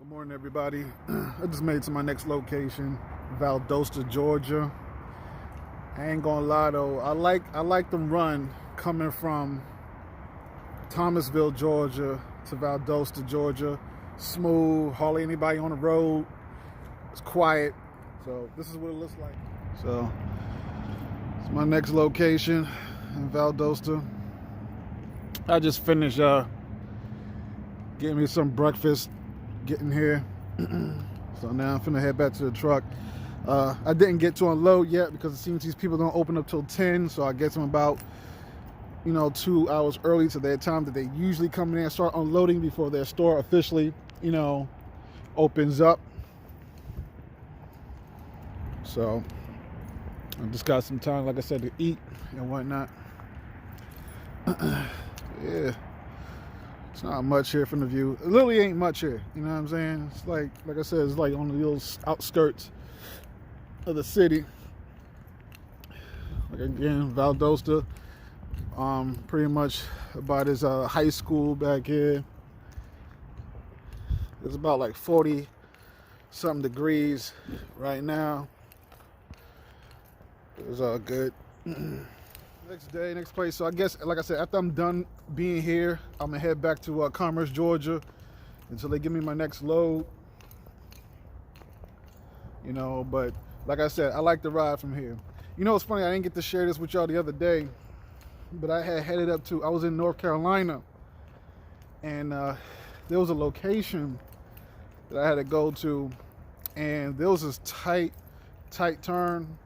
Good morning, everybody. I just made it to my next location, Valdosta, Georgia. I ain't gonna lie though, I like the run coming from Thomasville, Georgia to Valdosta, Georgia. Smooth, hardly anybody on the road. It's quiet. So this is what it looks like. So it's my next location in Valdosta. I just finished getting me some breakfast, getting here. So now I'm finna head back to the truck. I didn't get to unload yet because it seems these people don't open up till 10, so I get them about 2 hours early to their time that they usually come in there and start unloading before their store officially opens up. So I just got some time, like I said, to eat and whatnot. Yeah, it's not much here from the view. It literally ain't much here, you know what I'm saying? It's like I said, it's like on the little outskirts of the city. Like again, Valdosta, pretty much about this high school back here. It's about like 40 something degrees right now. It was all good. Next day, next place. So I guess, like I said, after I'm done being here, I'm gonna head back to Commerce, Georgia, until they give me my next load. But like I said, I like the ride from here. It's funny, I didn't get to share this with y'all the other day, but I had headed up to, I was in North Carolina, and there was a location that I had to go to, and there was this tight turn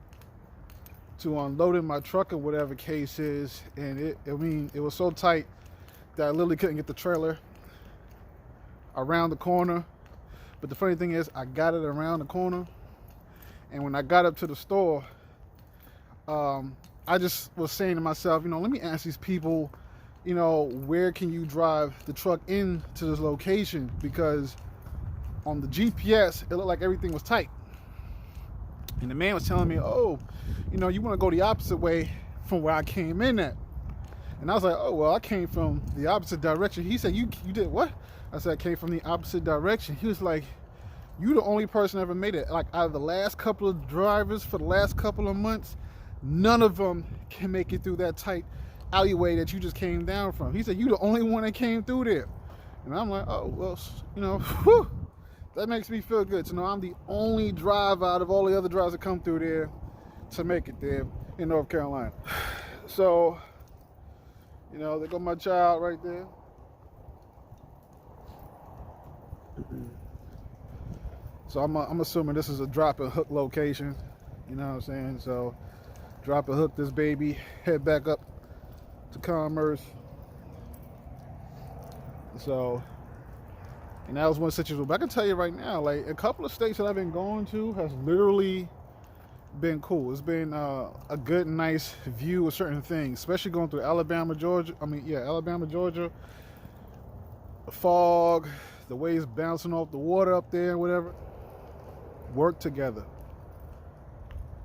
to unloading my truck or whatever case is, and it was so tight that I literally couldn't get the trailer around the corner. But the funny thing is, I got it around the corner, and when I got up to the store, I just was saying to myself, let me ask these people, where can you drive the truck into this location? Because on the GPS, it looked like everything was tight. And the man was telling me, oh, you want to go the opposite way from where I came in at. And I was like, oh, well, I came from the opposite direction. He said, you did what? I said, I came from the opposite direction. He was like, you the only person ever made it. Like, out of the last couple of drivers for the last couple of months, none of them can make it through that tight alleyway that you just came down from. He said, you the only one that came through there. And I'm like, oh, well, whew. That makes me feel good to know I'm the only driver out of all the other drivers that come through there to make it there in North Carolina. So, there go my child right there. So I'm assuming this is a drop and hook location. You know what I'm saying? So, drop and hook this baby, head back up to Commerce. So, and that was one situation. But I can tell you right now, like a couple of states that I've been going to has literally been cool. It's been a good, nice view of certain things, especially going through Alabama, Georgia. Alabama, Georgia. The fog, the waves bouncing off the water up there, whatever. Work together.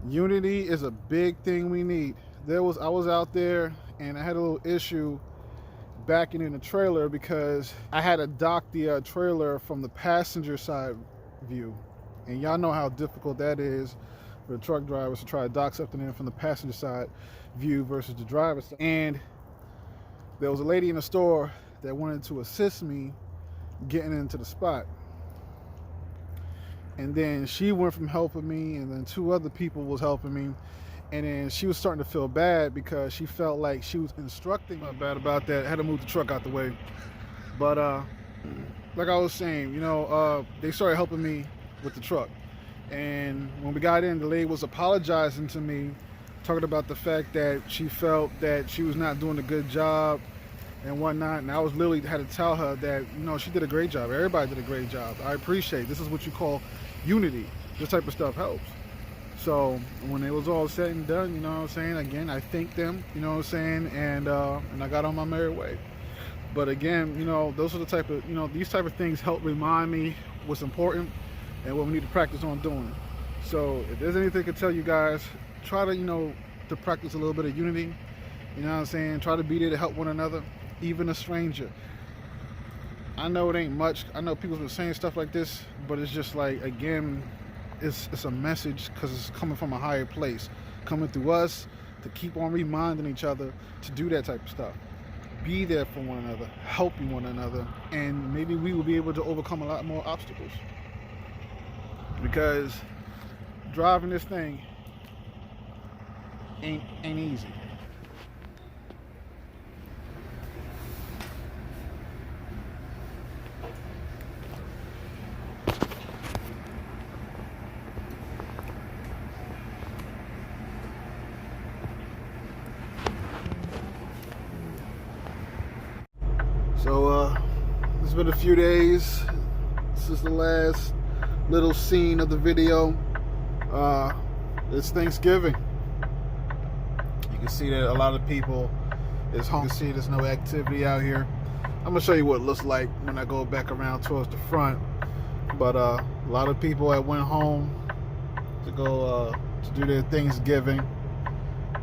Unity is a big thing we need. I was out there and I had a little issue backing in the trailer because I had to dock the trailer from the passenger side view, and y'all know how difficult that is for the truck drivers to try to dock something in from the passenger side view versus the driver's side. And there was a lady in the store that wanted to assist me getting into the spot, and then she went from helping me, and then two other people was helping me. And then she was starting to feel bad because she felt like she was instructing. Not bad about that. I had to move the truck out the way. But like I was saying, they started helping me with the truck. And when we got in, the lady was apologizing to me, talking about the fact that she felt that she was not doing a good job and whatnot. And I was literally had to tell her that, she did a great job. Everybody did a great job. I appreciate it. This is what you call unity. This type of stuff helps. So when it was all said and done, again, I thanked them, and I got on my merry way. But again, those are the type of, these type of things help remind me what's important and what we need to practice on doing. So if there's anything I can tell you guys, try to practice a little bit of unity, Try to be there to help one another, even a stranger. I know it ain't much. I know people have been saying stuff like this, but it's just like, again, it's a message because it's coming from a higher place, coming through us to keep on reminding each other to do that type of stuff. Be there for one another, helping one another, and maybe we will be able to overcome a lot more obstacles. Because driving this thing ain't easy. So it's been a few days. This is the last little scene of the video. It's Thanksgiving. You can see that a lot of people is home. You can see there's no activity out here. I'm gonna show you what it looks like when I go back around towards the front. But a lot of people that went home to go to do their Thanksgiving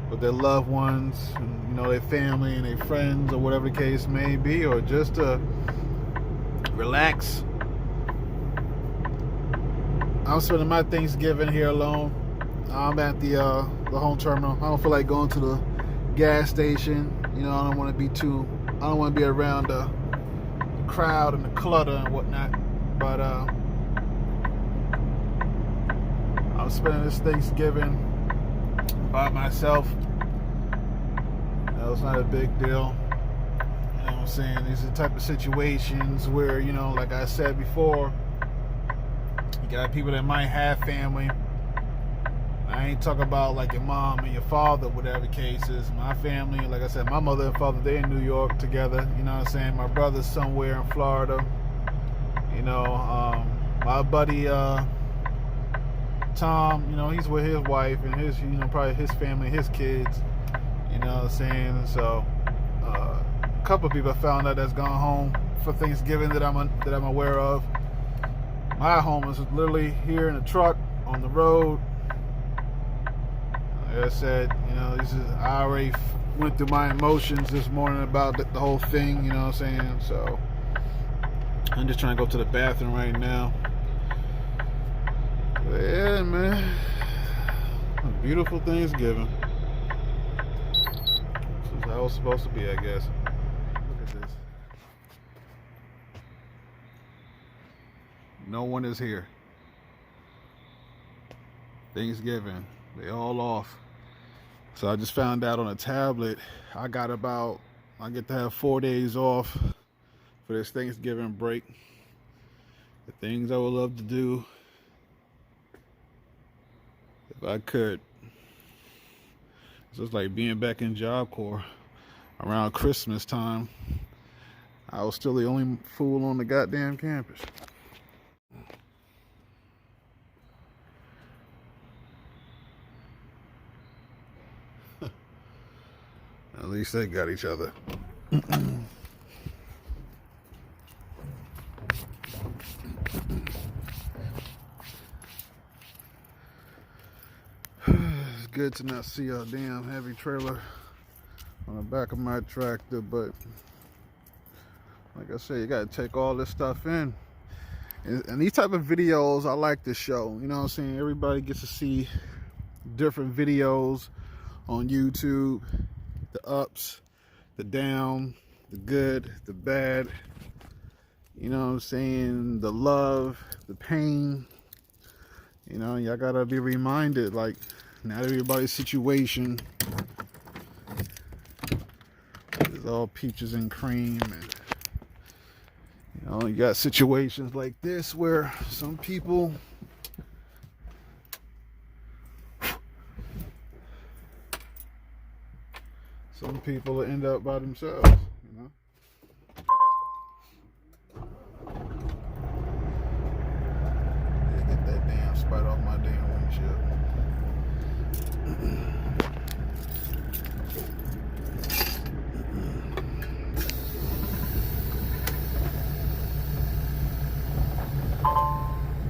with their loved ones, and, you know, their family and their friends, or whatever the case may be, or just to relax. I'm spending my Thanksgiving here alone. I'm at the home terminal. I don't feel like going to the gas station. You know, I don't want to be around the crowd and the clutter and whatnot. But I'm spending this Thanksgiving by myself. It's not a big deal. You know what I'm saying? These are the type of situations where, you know, like I said before, you got people that might have family. I ain't talking about like your mom and your father, whatever the case is. My family, like I said, my mother and father, they're in New York together. You know what I'm saying? My brother's somewhere in Florida. You know, my buddy Tom, you know, he's with his wife and his, you know, probably his family, his kids. You know what I'm saying? So, a couple of people I found out that's gone home for Thanksgiving that I'm aware of. My home is literally here in the truck on the road. Like I said, you know, I already went through my emotions this morning about the whole thing. You know what I'm saying? So, I'm just trying to go to the bathroom right now. But yeah, man, a beautiful Thanksgiving. This is how it's supposed to be, I guess. Look at this. No one is here. Thanksgiving, they all off. So I just found out on a tablet, I get to have 4 days off for this Thanksgiving break. The things I would love to do if I could. It's just like being back in Job Corps around Christmas time. I was still the only fool on the goddamn campus. At least they got each other. It's good to not see a damn heavy trailer on the back of my tractor, but like I said, you gotta take all this stuff in. And these type of videos I like to show. You know what I'm saying? Everybody gets to see different videos on YouTube. The ups, the down, the good, the bad. You know what I'm saying? The love, the pain. You know, y'all gotta be reminded, like, not everybody's situation is all peaches and cream. And, you know, you got situations like this where some people end up by themselves, you know. Yeah, get that damn spider off my damn windshield.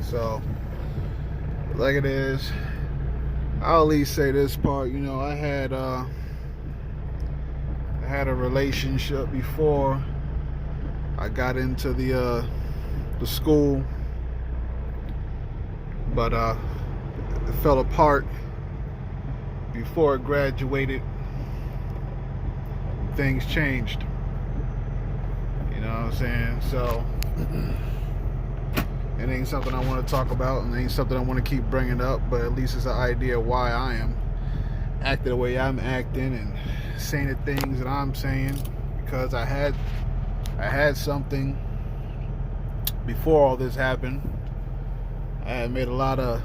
So, like it is, I'll at least say this part. You know, I had a relationship before I got into the school, but it fell apart before it graduated. Things changed. You know what I'm saying? So it ain't something I want to talk about, and it ain't something I want to keep bringing up, but at least it's an idea why I am acting the way I'm acting and saying the things that I'm saying, because I had something before all this happened. I had made a lot of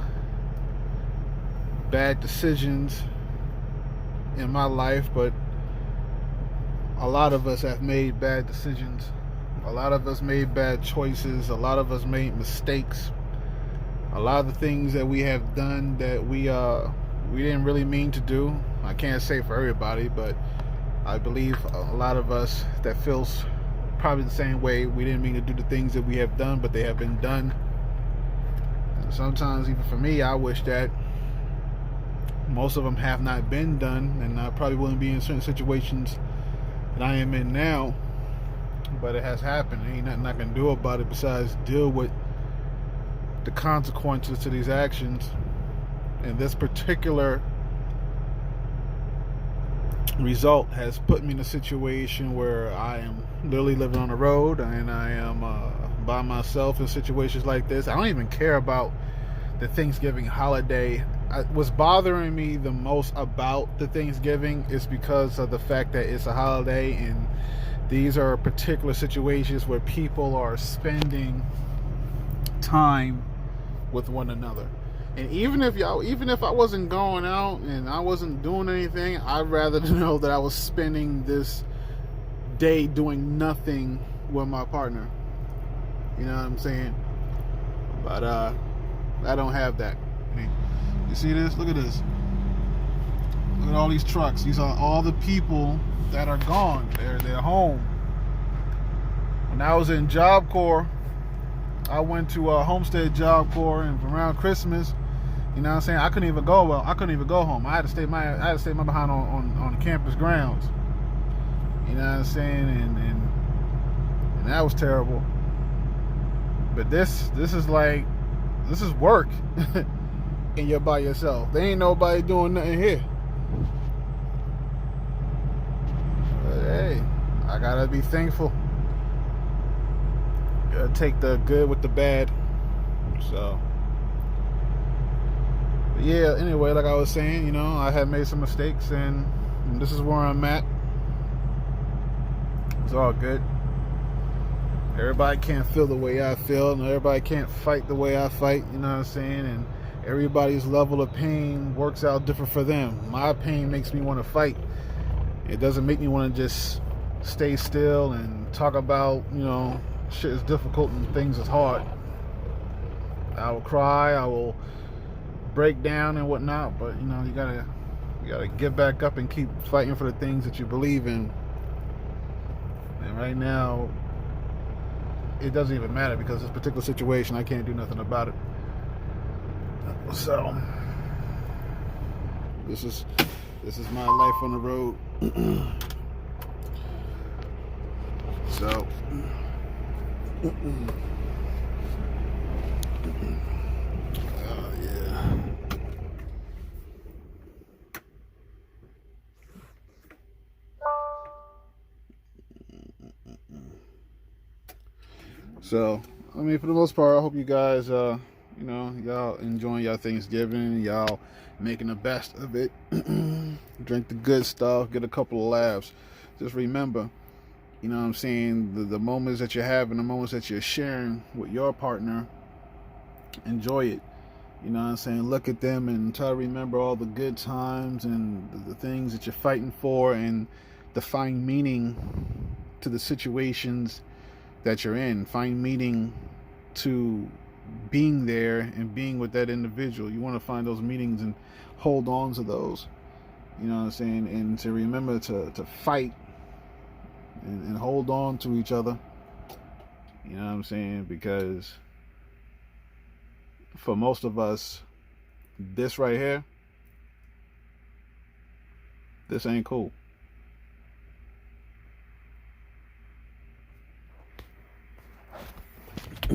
bad decisions in my life, but a lot of us have made bad decisions. A lot of us made bad choices. A lot of us made mistakes. A lot of the things that we have done that we didn't really mean to do. I can't say for everybody, but I believe a lot of us that feels probably the same way. We didn't mean to do the things that we have done, but they have been done. And sometimes, even for me, I wish that most of them have not been done, and I probably wouldn't be in certain situations that I am in now. But it has happened. Ain't nothing I can do about it besides deal with the consequences to these actions. And this particular result has put me in a situation where I am literally living on the road, and I am by myself in situations like this. I don't even care about the Thanksgiving holiday. What's bothering me the most about the Thanksgiving is because of the fact that it's a holiday, and these are particular situations where people are spending time with one another. And even if I wasn't going out and I wasn't doing anything, I'd rather know that I was spending this day doing nothing with my partner. You know what I'm saying? But I don't have that. I mean, you see this? Look at this. Look at all these trucks. These are all the people that are gone. They're home. When I was in Job Corps, I went to Homestead Job Corps, and around Christmas, you know what I'm saying, I couldn't even go home. I had to stay my behind on the campus grounds. You know what I'm saying? And that was terrible. But this is work. And you're by yourself. There ain't nobody doing nothing here. But hey, I gotta be thankful. Gotta take the good with the bad. So yeah, anyway, like I was saying, you know, I had made some mistakes, and this is where I'm at. It's all good. Everybody can't feel the way I feel, and everybody can't fight the way I fight, you know what I'm saying? And everybody's level of pain works out different for them. My pain makes me want to fight. It doesn't make me want to just stay still and talk about, you know, shit is difficult and things is hard. I will cry, I will break down and whatnot, but you know, you gotta get back up and keep fighting for the things that you believe in. And right now, it doesn't even matter, because this particular situation, I can't do nothing about it. So this is my life on the road. So yeah. So I mean, for the most part, I hope you guys you know, y'all enjoying y'all Thanksgiving, y'all making the best of it. Drink the good stuff, get a couple of laughs. Just remember, you know what I'm saying, the moments that you're having, the moments that you're sharing with your partner, enjoy it. You know what I'm saying? Look at them and try to remember all the good times and the things that you're fighting for, and to find meaning to the situations that you're in. Find meaning to being there and being with that individual. You want to find those meanings and hold on to those. You know what I'm saying? And to remember to fight and hold on to each other. You know what I'm saying? Because for most of us, this right here, this ain't cool.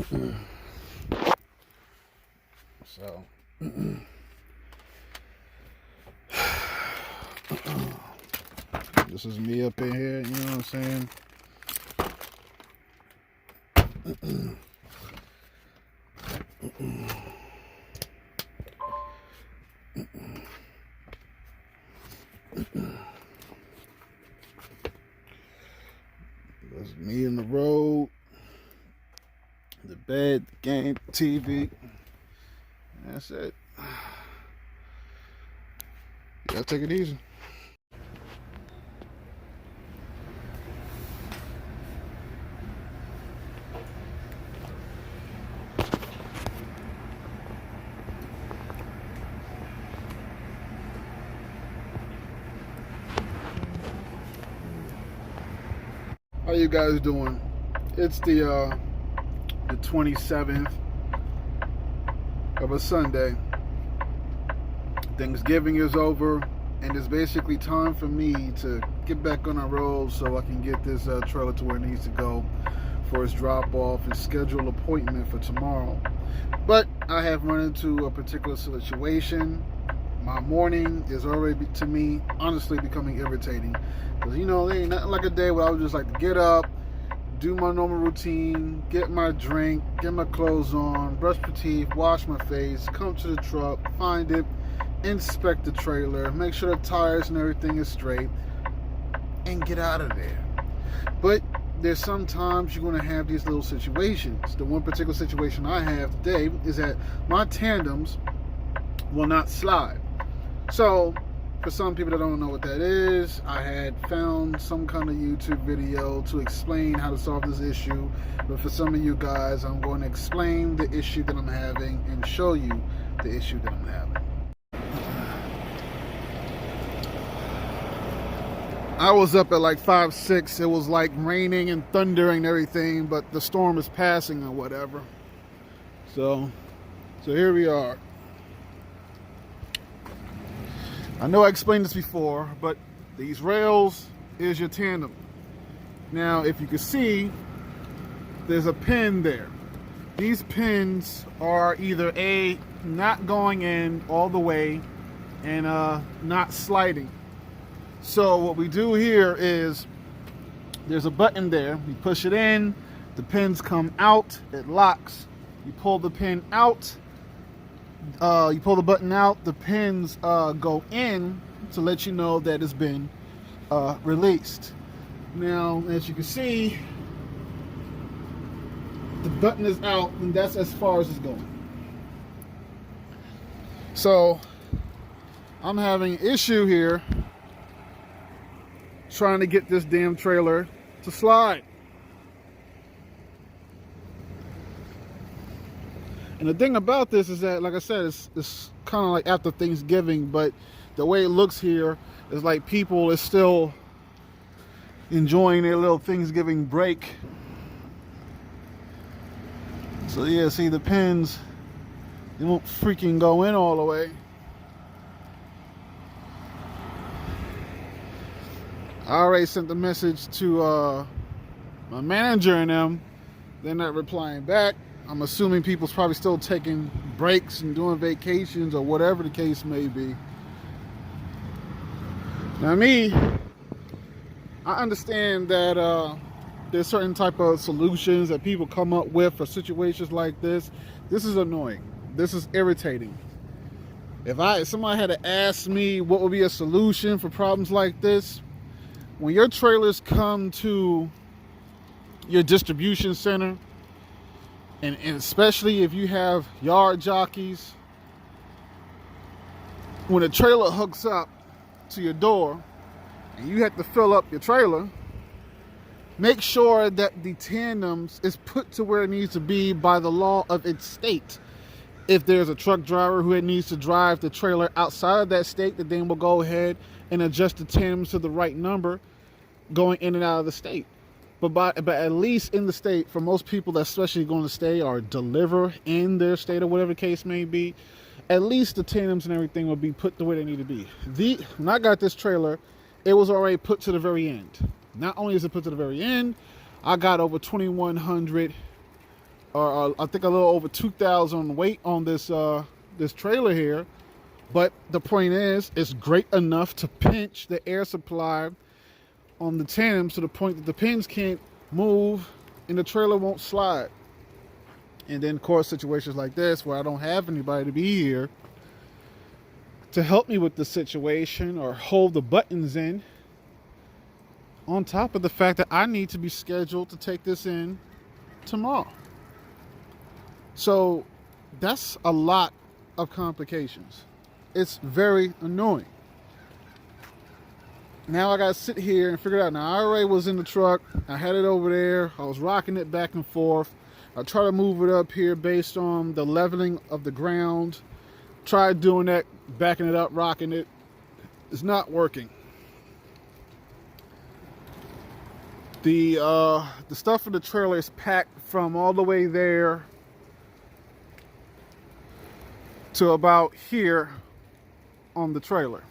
So this is me up in here, you know what I'm saying? That's me in the road, the bed, the game, the TV. That's it. You gotta take it easy. How you guys doing? It's the 27th of a Sunday. Thanksgiving is over, and it's basically time for me to get back on the road so I can get this trailer to where it needs to go for its drop off and schedule an appointment for tomorrow. But I have run into a particular situation. My morning is already, to me, honestly becoming irritating. Because, you know, there ain't nothing like a day where I would just like to get up, do my normal routine, get my drink, get my clothes on, brush my teeth, wash my face, come to the truck, find it, inspect the trailer, make sure the tires and everything is straight, and get out of there. But there's sometimes you're going to have these little situations. The one particular situation I have today is that my tandems will not slide. So for some people that don't know what that is, I had found some kind of YouTube video to explain how to solve this issue. But for some of you guys, I'm going to explain the issue that I'm having and show you the issue that I'm having. I was up at like 5, 6. It was like raining and thundering and everything, but the storm is passing or whatever. So here we are. I know I explained this before, but these rails is your tandem. Now, if you can see, there's a pin there. These pins are either A, not going in all the way, and not sliding. So what we do here is, there's a button there. You push it in, the pins come out, it locks. You pull the pin out, you pull the button out, the pins go in to let you know that it's been released. Now, as you can see, the button is out, and that's as far as it's going. So I'm having an issue here trying to get this damn trailer to slide. And the thing about this is that, like I said, it's kind of like after Thanksgiving, but the way it looks here is like people is still enjoying their little Thanksgiving break. So yeah, see the pins, they won't freaking go in all the way. I already sent the message to my manager and them. They're not replying back. I'm assuming people's probably still taking breaks and doing vacations or whatever the case may be. Now me, I understand that there's certain type of solutions that people come up with for situations like this. This is annoying. This is irritating. If somebody had to ask me what would be a solution for problems like this, when your trailers come to your distribution center, and especially if you have yard jockeys, when a trailer hooks up to your door and you have to fill up your trailer, make sure that the tandems is put to where it needs to be by the law of its state. If there's a truck driver who needs to drive the trailer outside of that state, then we'll go ahead and adjust the tandems to the right number going in and out of the state. But at least in the state, for most people that especially going to stay or deliver in their state or whatever the case may be, at least the tandems and everything will be put the way they need to be. When I got this trailer, it was already put to the very end. Not only is it put to the very end, I got over 2,100 or I think a little over 2,000 weight on this trailer here. But the point is, it's great enough to pinch the air supply on the tandems to the point that the pins can't move and the trailer won't slide. And then, of course, situations like this where I don't have anybody to be here to help me with the situation or hold the buttons in, on top of the fact that I need to be scheduled to take this in tomorrow. So that's a lot of complications. It's very annoying. Now I gotta sit here and figure it out. Now I already was in the truck. I had it over there. I was rocking it back and forth. I try to move it up here based on the leveling of the ground. Tried doing that, backing it up, rocking it. It's not working. The stuff in the trailer is packed from all the way there to about here on the trailer.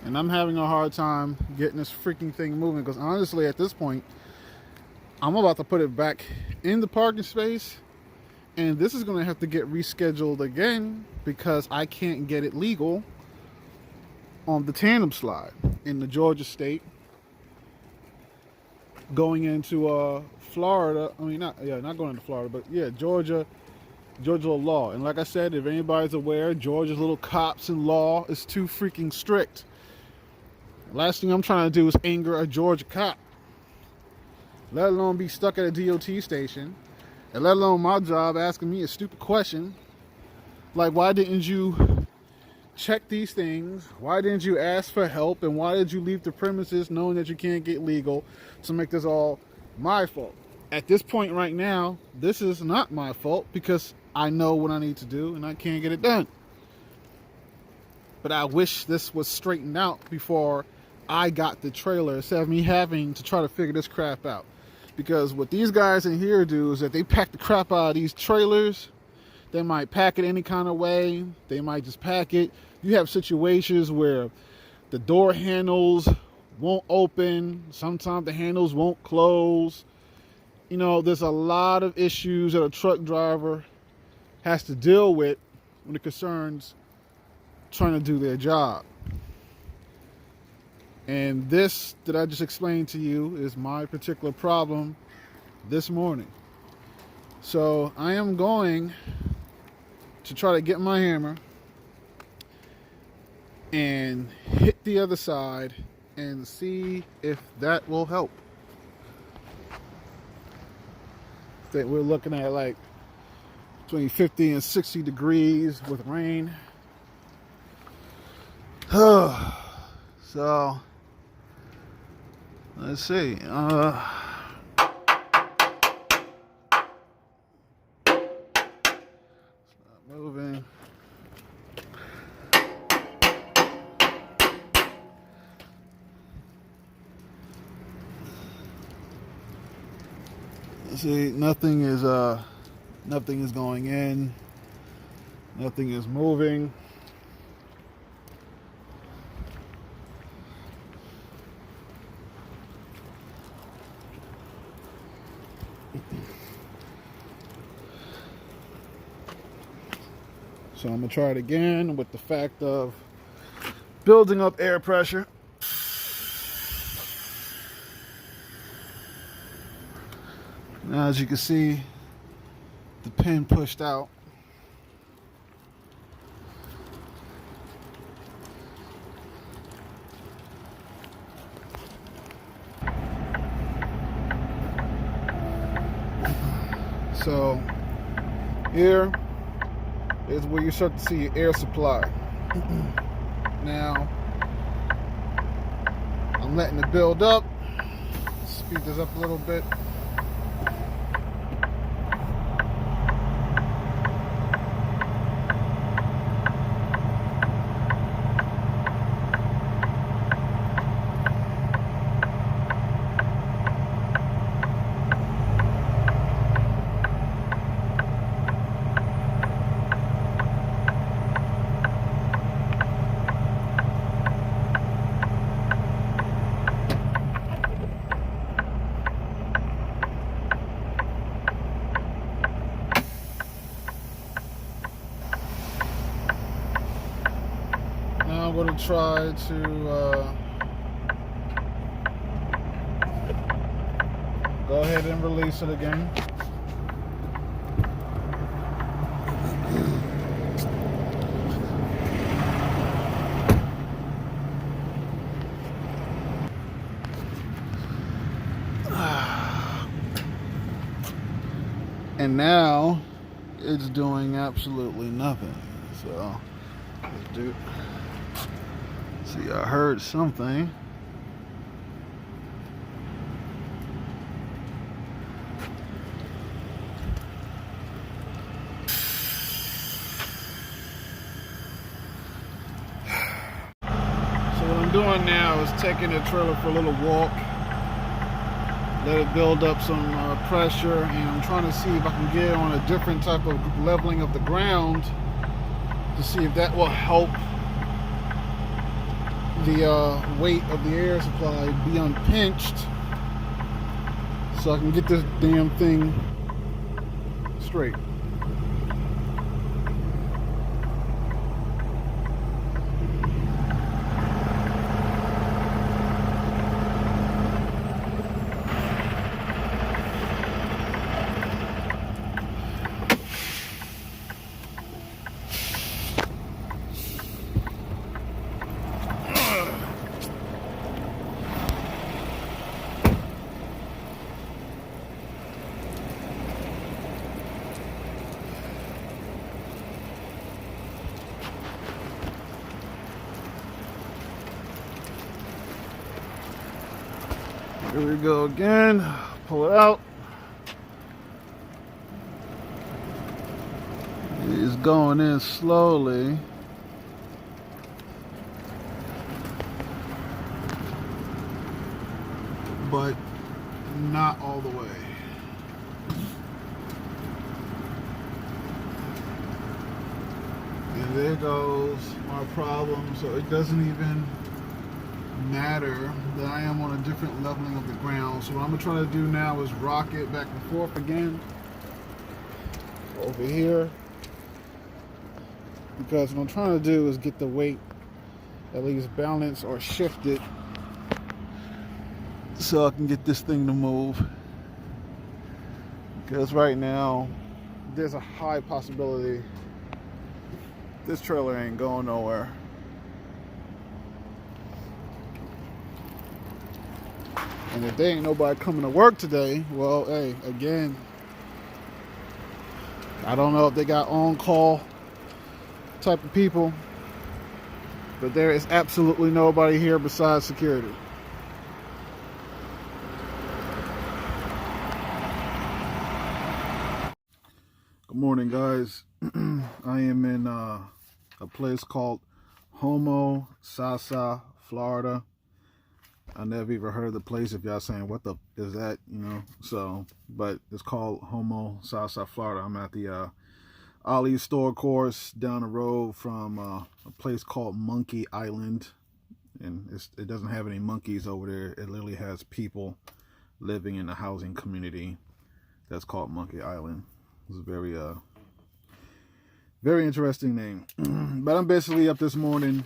And I'm having a hard time getting this freaking thing moving because honestly at this point I'm about to put it back in the parking space, and this is going to have to get rescheduled again because I can't get it legal on the tandem slide in the Georgia state going into Florida. I mean, not going into Florida, but yeah, Georgia law. And like I said, if anybody's aware, Georgia's little cops and law is too freaking strict. Last thing I'm trying to do is anger a Georgia cop, let alone be stuck at a DOT station, and let alone my job asking me a stupid question like, why didn't you check these things? Why didn't you ask for help? And why did you leave the premises knowing that you can't get legal to make this all my fault? At this point right now, this is not my fault because I know what I need to do and I can't get it done. But I wish this was straightened out before I got the trailer instead of me having to try to figure this crap out. Because what these guys in here do is that they pack the crap out of these trailers. They might pack it any kind of way. They might just pack it. You have situations where the door handles won't open. Sometimes the handles won't close. You know, there's a lot of issues that a truck driver has to deal with when it concerns trying to do their job. And this that I just explained to you is my particular problem this morning. So I am going to try to get my hammer and hit the other side and see if that will help. That we're looking at like between 50 and 60 degrees with rain. So let's see. Moving. See, nothing is going in. Nothing is moving. So I'm gonna try it again with the fact of building up air pressure. Now, as you can see, the pin pushed out. So here is where you start to see your air supply. Now, I'm letting it build up. Speed this up a little bit. to try to go ahead and release it again. And now it's doing absolutely nothing. So let's do. See, I heard something. So what I'm doing now is taking the trailer for a little walk. Let it build up some pressure, and I'm trying to see if I can get on a different type of leveling of the ground to see if that will help the weight of the air supply be unpinched, so I can get this damn thing straight. Here we go again. Pull it out. It's going in slowly. But not all the way. And there goes my problem. So it doesn't even matter that I am on a different leveling of the ground. So what I'm gonna try to do now is rock it back and forth again over here, because what I'm trying to do is get the weight at least balanced or shifted so I can get this thing to move, because right now there's a high possibility this trailer ain't going nowhere. And if there ain't nobody coming to work today, well, hey, again, I don't know if they got on-call type of people, but there is absolutely nobody here besides security. Good morning, guys. I am in a place called Homosassa, Florida. I never even heard of the place. If y'all saying, what the is that, you know? So, but it's called Homosassa, Florida. I'm at the Ali Store course down the road from a place called Monkey Island. And it doesn't have any monkeys over there. It literally has people living in a housing community that's called Monkey Island. It's a very, very interesting name. But I'm basically up this morning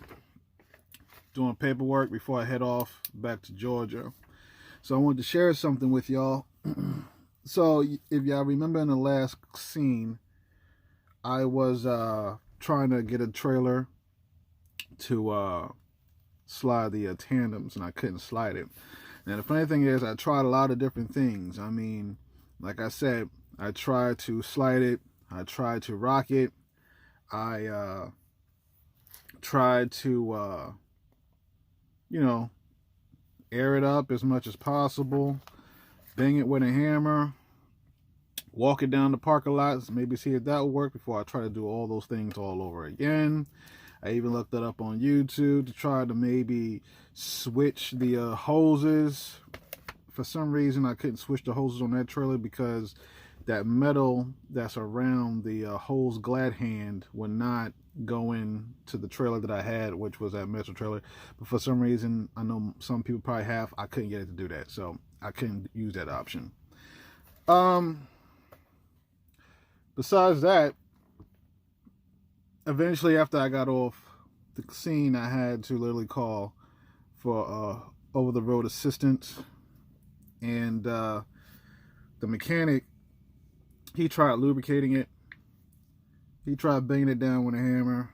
doing paperwork before I head off back to Georgia. So I wanted to share something with y'all. So if y'all remember in the last scene, I was trying to get a trailer to slide the tandems, and I couldn't slide it. Now the funny thing is, I tried a lot of different things. I mean, like I said, I tried to slide it, I tried to rock it, I tried to you know, air it up as much as possible, bang it with a hammer, walk it down the parking lots, maybe see if that will work before I try to do all those things all over again. I even looked it up on YouTube to try to maybe switch the hoses. For some reason, I couldn't switch the hoses on that trailer because that metal that's around the hose glad hand would not go in to the trailer that I had, which was that Metro trailer. But for some reason, I know some people probably have, I couldn't get it to do that, so I couldn't use that option. Besides that, eventually after I got off the scene, I had to literally call for over-the-road assistance, and the mechanic, he tried lubricating it. He tried banging it down with a hammer.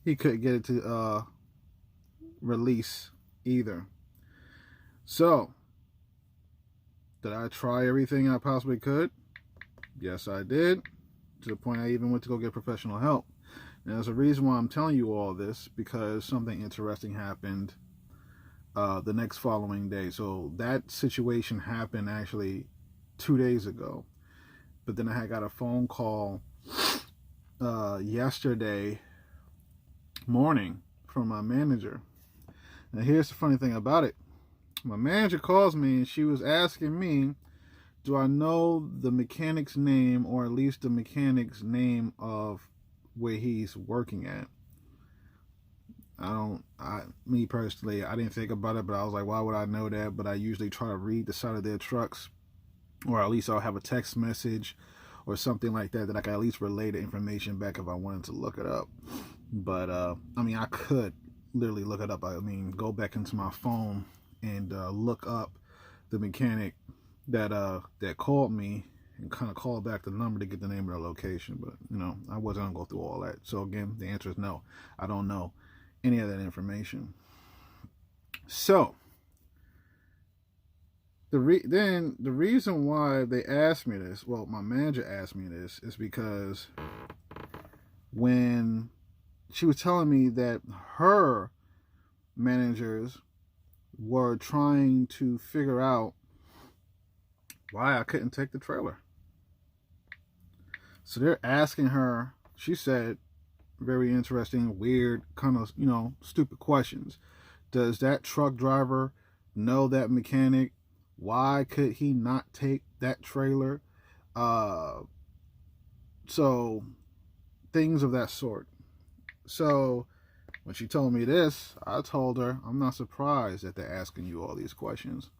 He couldn't get it to release either. So, did I try everything I possibly could? Yes, I did. To the point I even went to go get professional help. And there's a reason why I'm telling you all this, because something interesting happened the next following day. So that situation happened actually 2 days ago. But then I got a phone call yesterday morning from my manager. Now here's the funny thing about it. My manager calls me and she was asking me, do I know the mechanic's name, or at least the mechanic's name of where he's working at? Me personally, I didn't think about it, but I was like, why would I know that? But I usually try to read the side of their trucks, or at least I'll have a text message or something like that I can at least relay the information back if I wanted to look it up. But I mean, I could literally look it up. I mean, go back into my phone and look up the mechanic that called me and kind of call back the number to get the name of the location. But you know, I wasn't gonna go through all that. So again, the answer is no. I don't know any of that information. So the reason why they asked me this, well, my manager asked me this, is because when she was telling me that her managers were trying to figure out why I couldn't take the trailer. So they're asking her, she said, very interesting, weird, kind of, you know, stupid questions. Does that truck driver know that mechanic? Why could he not take that trailer? So things of that sort. So when she told me this, I told her, I'm not surprised that they're asking you all these questions.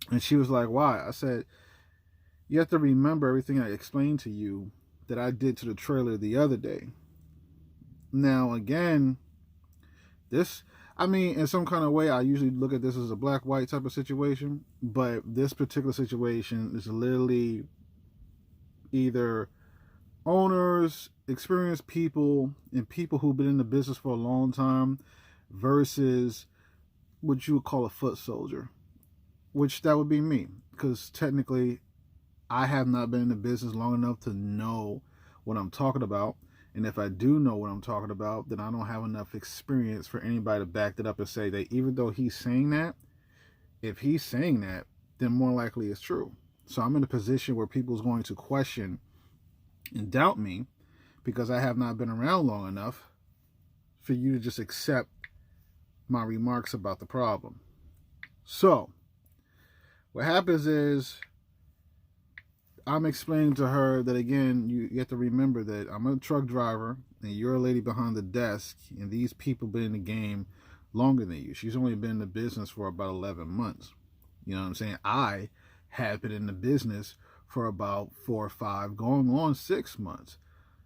And she was like, why? I said, you have to remember everything I explained to you that I did to the trailer the other day. Now, again, this, I mean, in some kind of way, I usually look at this as a black-white type of situation, but this particular situation is literally either owners, experienced people, and people who've been in the business for a long time versus what you would call a foot soldier, which that would be me, because technically I have not been in the business long enough to know what I'm talking about. And if I do know what I'm talking about, then I don't have enough experience for anybody to back that up and say that even though he's saying that, if he's saying that, then more likely it's true. So I'm in a position where people's going to question and doubt me because I have not been around long enough for you to just accept my remarks about the problem. So what happens is I'm explaining to her that, again, you have to remember that I'm a truck driver and you're a lady behind the desk, and these people been in the game longer than you. She's only been in the business for about 11 months. You know what I'm saying? I have been in the business for about 4 or 5, going on 6 months.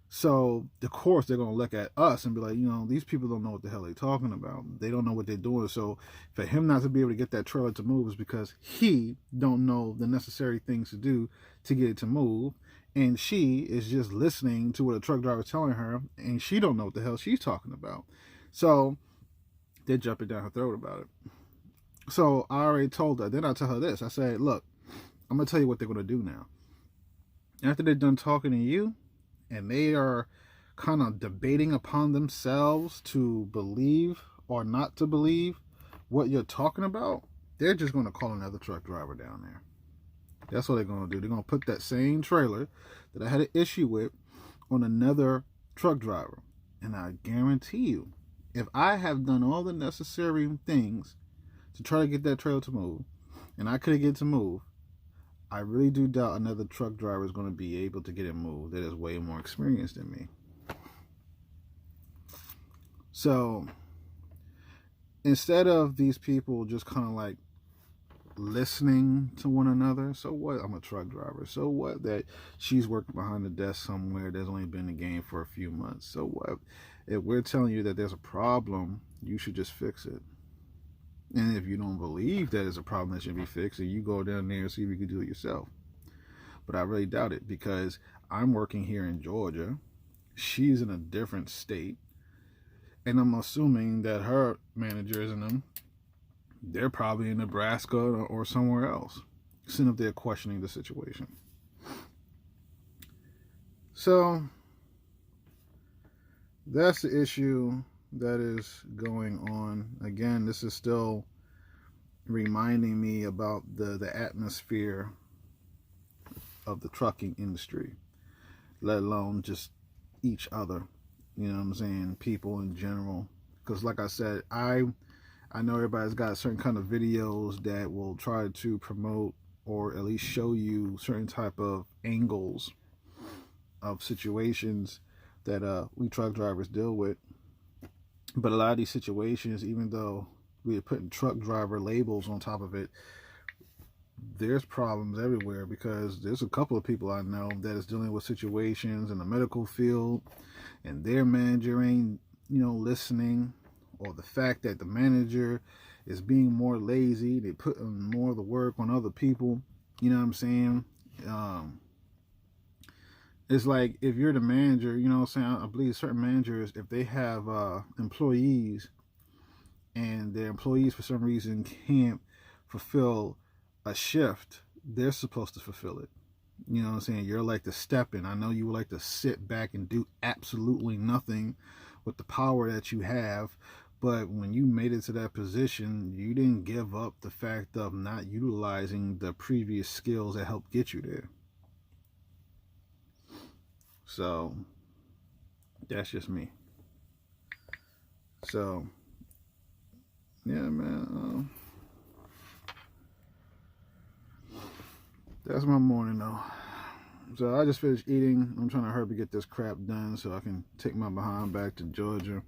So, of course, they're going to look at us and be like, you know, these people don't know what the hell they're talking about. They don't know what they're doing. So, for him not to be able to get that trailer to move is because he don't know the necessary things to do to get it to move. And she is just listening to what a truck driver is telling her, and she don't know what the hell she's talking about. So, they're jumping down her throat about it. So, I already told her. Then I tell her this. I said, look, I'm going to tell you what they're going to do now. After they're done talking to you, and they are kind of debating upon themselves to believe or not to believe what you're talking about, they're just going to call another truck driver down there. That's what they're going to do. They're going to put that same trailer that I had an issue with on another truck driver. And I guarantee you, if I have done all the necessary things to try to get that trailer to move, and I couldn't get it to move, I really do doubt another truck driver is going to be able to get it moved that is way more experienced than me. So instead of these people just kind of like listening to one another. So what? I'm a truck driver. So what that she's working behind the desk somewhere that's only been in the game for a few months. So what? If we're telling you that there's a problem, you should just fix it. And if you don't believe that it's a problem that should be fixed, then you go down there and see if you can do it yourself. But I really doubt it, because I'm working here in Georgia. She's in a different state. And I'm assuming that her managers and them, they're probably in Nebraska or somewhere else, sitting up there questioning the situation. So that's the issue that is going on. Again, this is still reminding me about the atmosphere of the trucking industry, let alone just each other, you know what I'm saying, people in general. Because like I said, I know everybody's got certain kind of videos that will try to promote or at least show you certain type of angles of situations that we truck drivers deal with. But a lot of these situations, even though we are putting truck driver labels on top of it, there's problems everywhere, because there's a couple of people I know that is dealing with situations in the medical field and their manager ain't, listening, or the fact that the manager is being more lazy, they put more of the work on other people, you know what I'm saying? It's like, if you're the manager, you know what I'm saying, I believe certain managers, if they have employees and their employees for some reason can't fulfill a shift, they're supposed to fulfill it. You know what I'm saying? You're like the step in. I know you would like to sit back and do absolutely nothing with the power that you have, but when you made it to that position, you didn't give up the fact of not utilizing the previous skills that helped get you there. So that's just me. So yeah, man, that's my morning though. So I just finished eating. I'm trying to hurry to get this crap done so I can take my behind back to Georgia.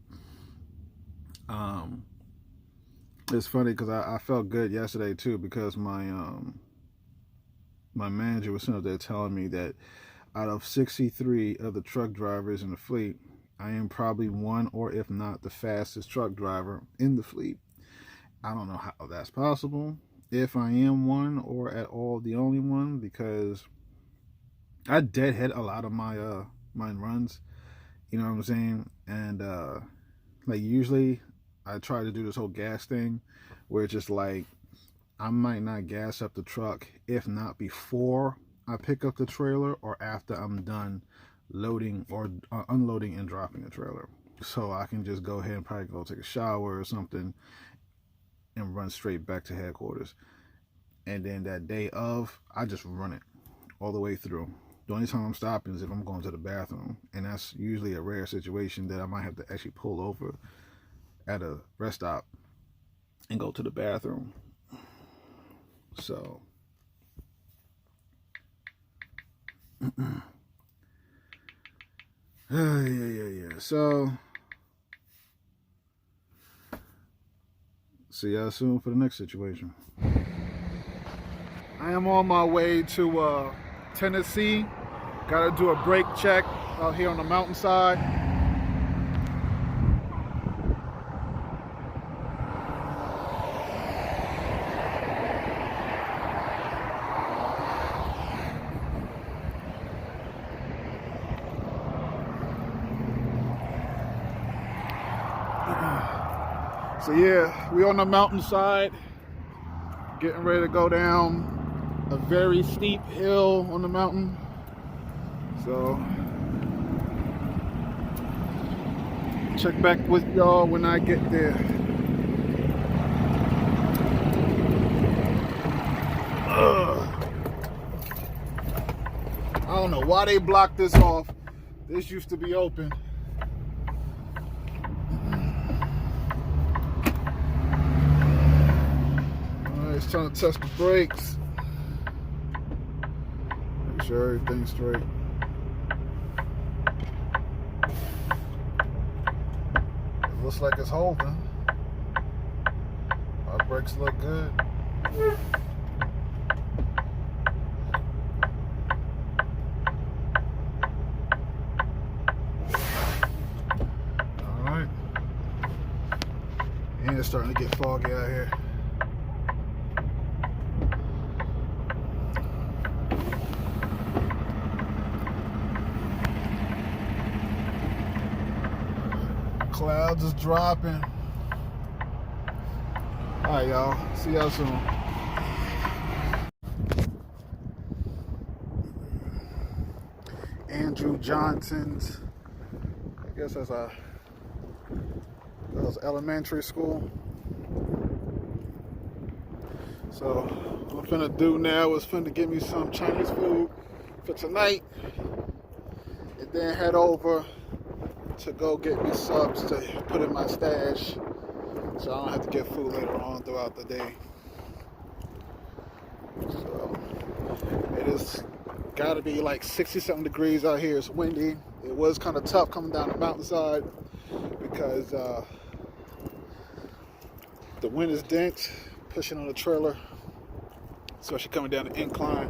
It's funny because I felt good yesterday too, because my manager was sitting up there telling me that out of 63 of the truck drivers in the fleet, I am probably one, or if not the fastest truck driver in the fleet. I don't know how that's possible, if I am one or at all the only one, because I deadhead a lot of my runs, you know what I'm saying? And like usually I try to do this whole gas thing where it's just like, I might not gas up the truck, if not before I pick up the trailer or after I'm done loading or unloading and dropping the trailer. So I can just go ahead and probably go take a shower or something and run straight back to headquarters. And then that day of, I just run it all the way through. The only time I'm stopping is if I'm going to the bathroom, and that's usually a rare situation that I might have to actually pull over at a rest stop and go to the bathroom. So yeah. So see y'all soon for the next situation. I am on my way to Tennessee. Got to do a brake check out here on the mountainside. So yeah, we on the mountainside, getting ready to go down a very steep hill on the mountain. So check back with y'all when I get there. I don't know why they blocked this off. This used to be open. It's trying to test the brakes. Make sure everything's straight. It looks like it's holding. Our brakes look good. It's starting to get foggy out here. Clouds is dropping. All right, y'all. See y'all soon. Andrew Johnson's. I guess that was elementary school. So what I'm finna do now is finna get me some Chinese food for tonight, and then head over to go get me subs to put in my stash, so I don't have to get food later on throughout the day. So it is gotta be like 60-something degrees out here. It's windy. It was kind of tough coming down the mountainside because the wind is dense, pushing on the trailer, especially coming down the incline.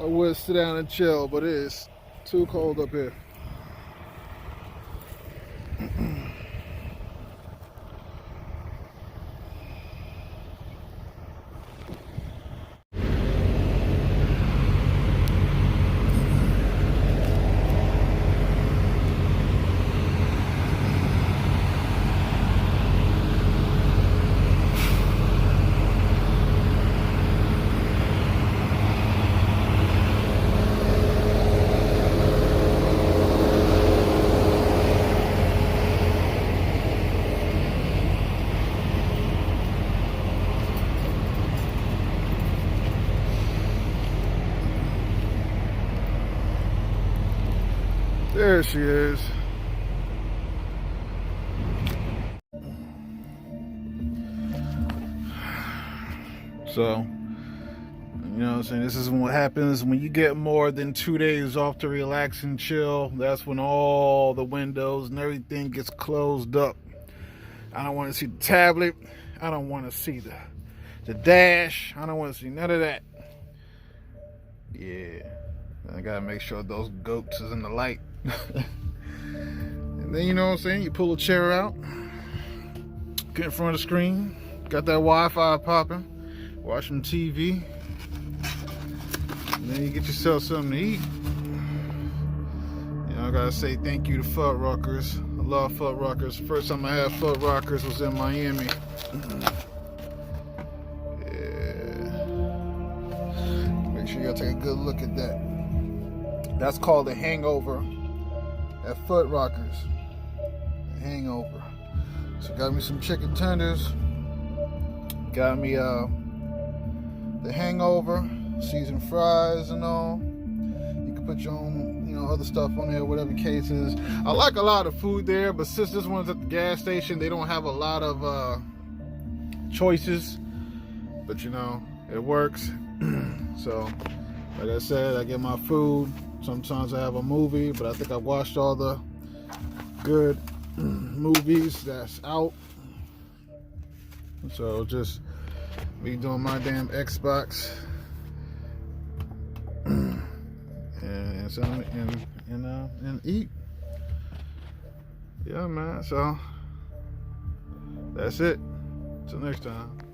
I would sit down and chill, but it is too cold up here. There she is. So, you know what I'm saying? This is what happens when you get more than 2 days off to relax and chill. That's when all the windows and everything gets closed up. I don't want to see the tablet. I don't want to see the dash. I don't want to see none of that. Yeah. I gotta make sure those goats is in the light. And then, you know what I'm saying, you pull a chair out, get in front of the screen, got that Wi-Fi popping, watch some TV, and then you get yourself something to eat. You know, I gotta say thank you to Fuddruckers. I love Fuddruckers. First time I had Fuddruckers was in Miami. Yeah. Make sure y'all take a good look at that. That's called a hangover at Fuddruckers. A hangover. So got me some chicken tenders. Got me the hangover, seasoned fries and all. You can put your own, you know, other stuff on there, whatever the case is. I like a lot of food there, but since this one's at the gas station, they don't have a lot of choices. But you know, it works. So, like I said, I get my food. Sometimes I have a movie, but I think I watched all the good movies that's out. So just me doing my damn Xbox and and sit and eat. Yeah, man. So that's it. Till next time.